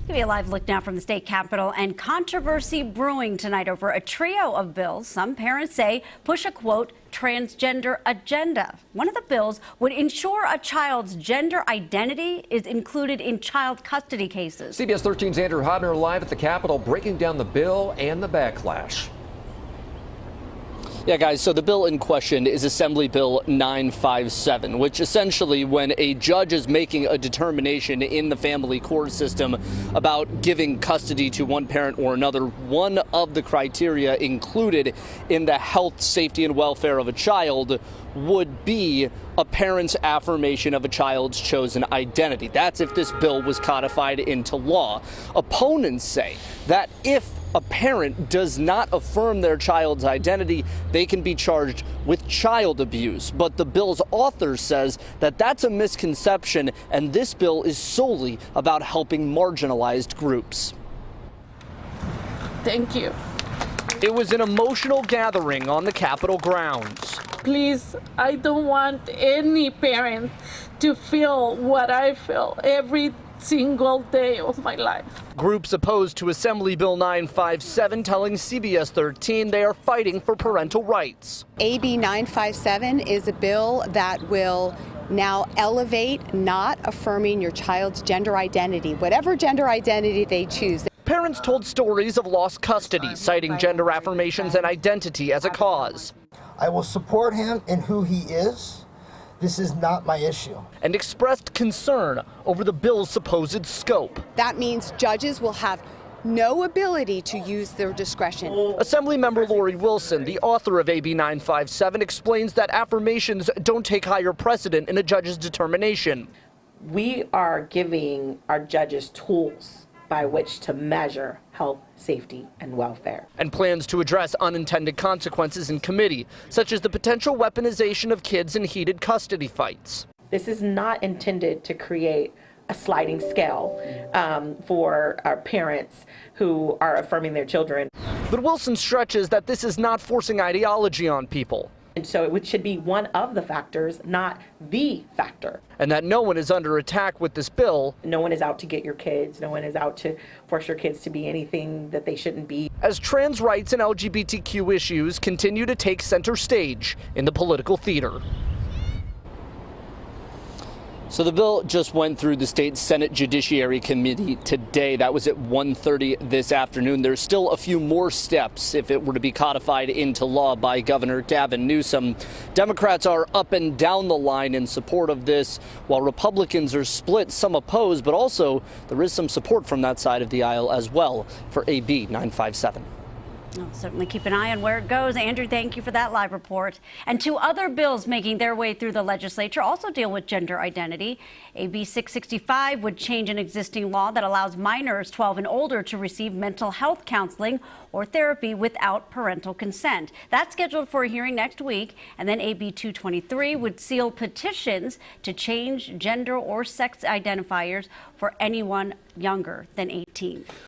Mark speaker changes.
Speaker 1: Give you a live look now from the state capitol, and controversy brewing tonight over a trio of bills some parents say push a, quote, transgender agenda. One of the bills would ensure a child's gender identity is included in child custody cases.
Speaker 2: CBS 13's Andrew Hodner live at the Capitol breaking down the bill and the backlash.
Speaker 3: Yeah, guys, so the bill in question is Assembly Bill 957, which essentially, when a judge is making a determination in the family court system about giving custody to one parent or another, one of the criteria included in the health, safety, and welfare of a child would be a parent's affirmation of a child's chosen identity. That's if this bill was codified into law. Opponents say that if a parent does not affirm their child's identity, they can be charged with child abuse. But the bill's author says that that's a misconception, and this bill is solely about helping marginalized groups.
Speaker 4: Thank you.
Speaker 3: It was an emotional gathering on the Capitol grounds.
Speaker 4: Please, I don't want any parent to feel what I feel every single day of my life.
Speaker 3: Groups opposed to Assembly Bill 957 telling CBS 13 they are fighting for parental rights.
Speaker 5: AB 957 is a bill that will now elevate not affirming your child's gender identity, whatever gender identity they choose.
Speaker 3: Parents told stories of lost custody, citing gender affirmations and identity as a cause.
Speaker 6: I will support him in who he is. This is not my issue.
Speaker 3: And expressed concern over the bill's supposed scope.
Speaker 5: That means judges will have no ability to use their discretion.
Speaker 3: Assemblymember Lori Wilson, the author of AB 957, explains that affirmations don't take higher precedent in a judge's determination.
Speaker 7: We are giving our judges tools by which to measure health, safety, and welfare.
Speaker 3: And plans to address unintended consequences in committee, such as the potential weaponization of kids in heated custody fights.
Speaker 7: This is not intended to create a sliding scale for our parents who are affirming their children.
Speaker 3: But Wilson stretches that this is not forcing ideology on people.
Speaker 7: And so it should be one of the factors, not the factor.
Speaker 3: And that no one is under attack with this bill.
Speaker 7: No one is out to get your kids. No one is out to force your kids to be anything that they shouldn't be.
Speaker 3: As trans rights and LGBTQ issues continue to take center stage in the political theater. So the bill just went through the state Senate Judiciary Committee today. That was at 1:30 this afternoon. There's still a few more steps if it were to be codified into law by Governor Gavin Newsom. Democrats are up and down the line in support of this, while Republicans are split, some oppose, but also there is some support from that side of the aisle as well for AB 957.
Speaker 1: Well, certainly keep an eye on where it goes. Andrew, thank you for that live report. And two other bills making their way through the legislature also deal with gender identity. AB 665 would change an existing law that allows minors 12 and older to receive mental health counseling or therapy without parental consent. That's scheduled for a hearing next week. And then AB 223 would seal petitions to change gender or sex identifiers for anyone younger than 18.